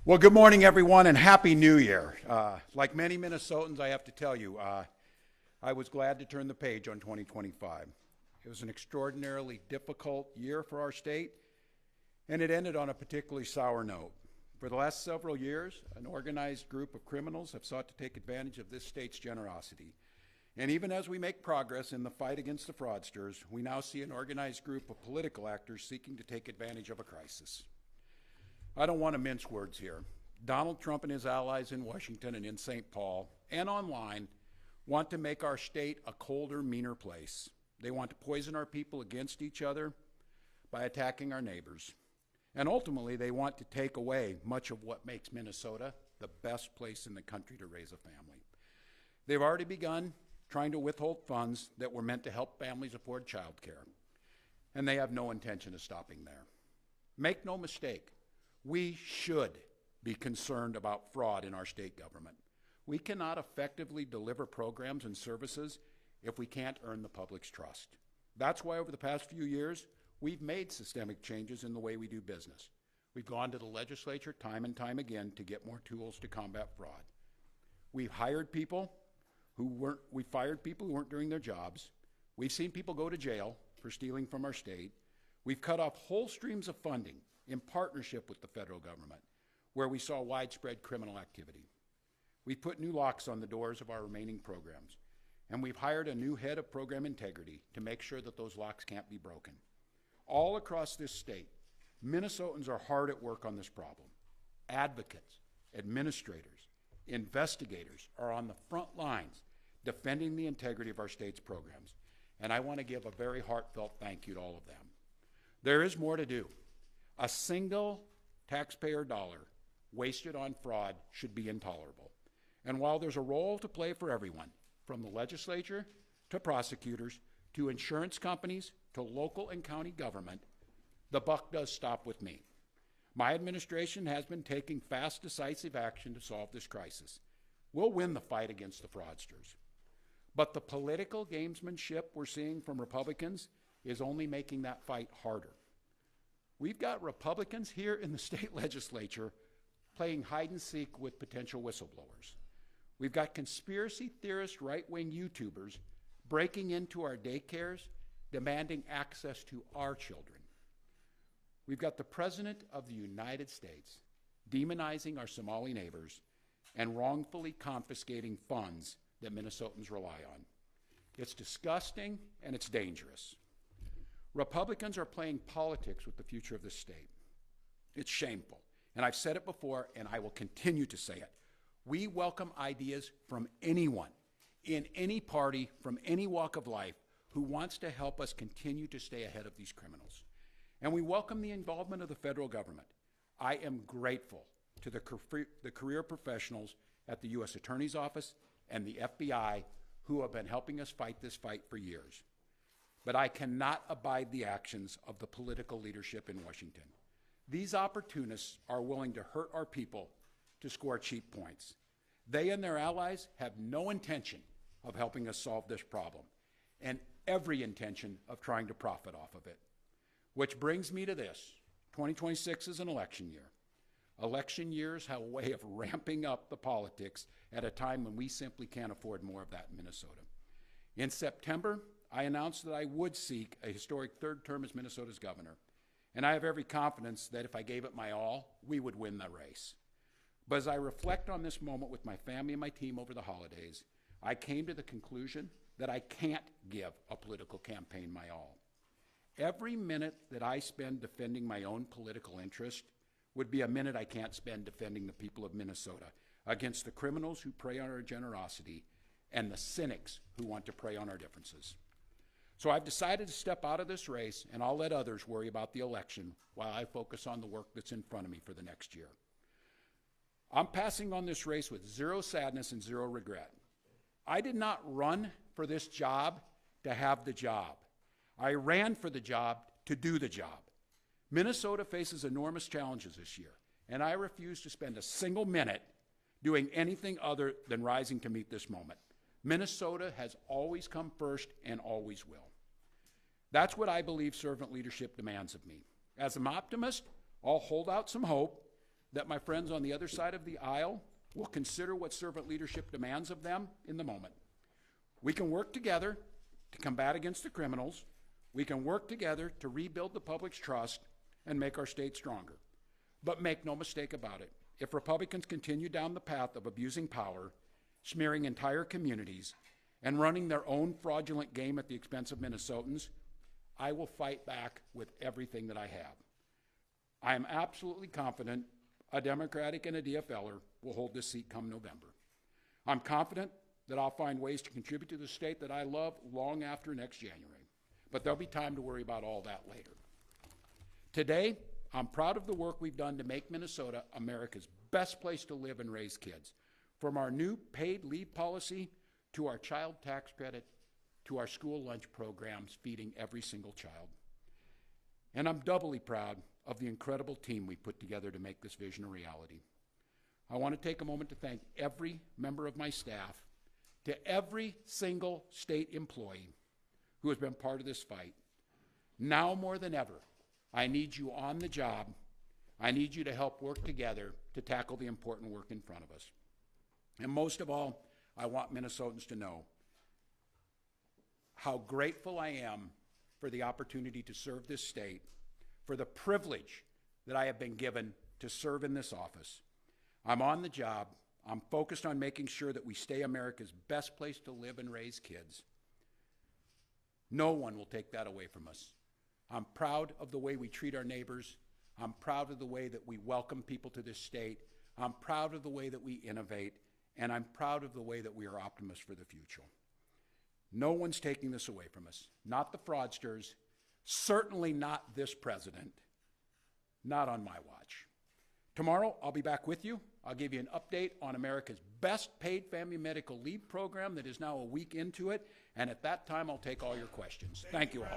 Well, good morning, everyone, and Happy New Year. Like many Minnesotans, I have to tell you, I was glad to turn the page on 2025. It was an extraordinarily difficult year for our state, and it ended on a particularly sour note. For the last several years, an organized group of criminals have sought to take advantage of this state's generosity. And even as we make progress in the fight against the fraudsters, we now see an organized group of political actors seeking to take advantage of a crisis. I don't want to mince words here. Donald Trump and his allies in Washington and in St. Paul and online want to make our state a colder, meaner place. They want to poison our people against each other by attacking our neighbors. And ultimately, they want to take away much of what makes Minnesota the best place in the country to raise a family. They've already begun trying to withhold funds that were meant to help families afford child care. And they have no intention of stopping there. Make no mistake. We should be concerned about fraud in our state government. We cannot effectively deliver programs and services if we can't earn the public's trust. That's why over the past few years, we've made systemic changes in the way we do business. We've gone to the legislature time and time again to get more tools to combat fraud. We've hired people we fired people who weren't doing their jobs. We've seen people go to jail for stealing from our state. We've cut off whole streams of funding in partnership with the federal government, where we saw widespread criminal activity. We've put new locks on the doors of our remaining programs, and we've hired a new head of program integrity to make sure that those locks can't be broken. All across this state, Minnesotans are hard at work on this problem. Advocates, administrators, investigators are on the front lines defending the integrity of our state's programs, and I want to give a very heartfelt thank you to all of them. There is more to do. A single taxpayer dollar wasted on fraud should be intolerable. And while there's a role to play for everyone, from the legislature to prosecutors to insurance companies to local and county government, the buck does stop with me. My administration has been taking fast, decisive action to solve this crisis. We'll win the fight against the fraudsters. But the political gamesmanship we're seeing from Republicans is only making that fight harder. We've got Republicans here in the state legislature playing hide and seek with potential whistleblowers. We've got conspiracy theorist right-wing YouTubers breaking into our daycares, demanding access to our children. We've got the President of the United States demonizing our Somali neighbors and wrongfully confiscating funds that Minnesotans rely on. It's disgusting and it's dangerous. Republicans are playing politics with the future of this state. It's shameful, and I've said it before, and I will continue to say it. We welcome ideas from anyone, in any party, from any walk of life, who wants to help us continue to stay ahead of these criminals. And we welcome the involvement of the federal government. I am grateful to the career professionals at the U.S. Attorney's Office and the FBI who have been helping us fight this fight for years. But I cannot abide the actions of the political leadership in Washington. These opportunists are willing to hurt our people to score cheap points. They and their allies have no intention of helping us solve this problem, and every intention of trying to profit off of it. Which brings me to this. 2026 is an election year. Election years have a way of ramping up the politics at a time when we simply can't afford more of that in Minnesota. In September, I announced that I would seek a historic third term as Minnesota's governor, and I have every confidence that if I gave it my all, we would win the race. But as I reflect on this moment with my family and my team over the holidays, I came to the conclusion that I can't give a political campaign my all. Every minute that I spend defending my own political interest would be a minute I can't spend defending the people of Minnesota against the criminals who prey on our generosity and the cynics who want to prey on our differences. So I've decided to step out of this race, and I'll let others worry about the election while I focus on the work that's in front of me for the next year. I'm passing on this race with zero sadness and zero regret. I did not run for this job to have the job. I ran for the job to do the job. Minnesota faces enormous challenges this year, and I refuse to spend a single minute doing anything other than rising to meet this moment. Minnesota has always come first and always will. That's what I believe servant leadership demands of me. As an optimist, I'll hold out some hope, that my friends on the other side of the aisle will consider what servant leadership demands of them in the moment. We can work together to combat against the criminals. We can work together to rebuild the public's trust and make our state stronger. But make no mistake about it, if Republicans continue down the path of abusing power, smearing entire communities, and running their own fraudulent game at the expense of Minnesotans, I will fight back with everything that I have. I am absolutely confident a Democratic and a DFLer will hold this seat come November. I'm confident that I'll find ways to contribute to the state that I love long after next January. But there'll be time to worry about all that later. Today, I'm proud of the work we've done to make Minnesota America's best place to live and raise kids. From our new paid leave policy to our child tax credit to our school lunch programs feeding every single child. And I'm doubly proud of the incredible team we put together to make this vision a reality. I want to take a moment to thank every member of my staff, to every single state employee who has been part of this fight. Now more than ever, I need you on the job. I need you to help work together to tackle the important work in front of us. And most of all, I want Minnesotans to know how grateful I am for the opportunity to serve this state, for the privilege that I have been given to serve in this office. I'm on the job. I'm focused on making sure that we stay America's best place to live and raise kids. No one will take that away from us. I'm proud of the way we treat our neighbors. I'm proud of the way that we welcome people to this state. I'm proud of the way that we innovate. And I'm proud of the way that we are optimists for the future. No one's taking this away from us. Not the fraudsters, certainly not this president, not on my watch. Tomorrow, I'll be back with you. I'll give you an update on America's best paid family medical leave program that is now a week into it. And at that time, I'll take all your questions. Thank you all.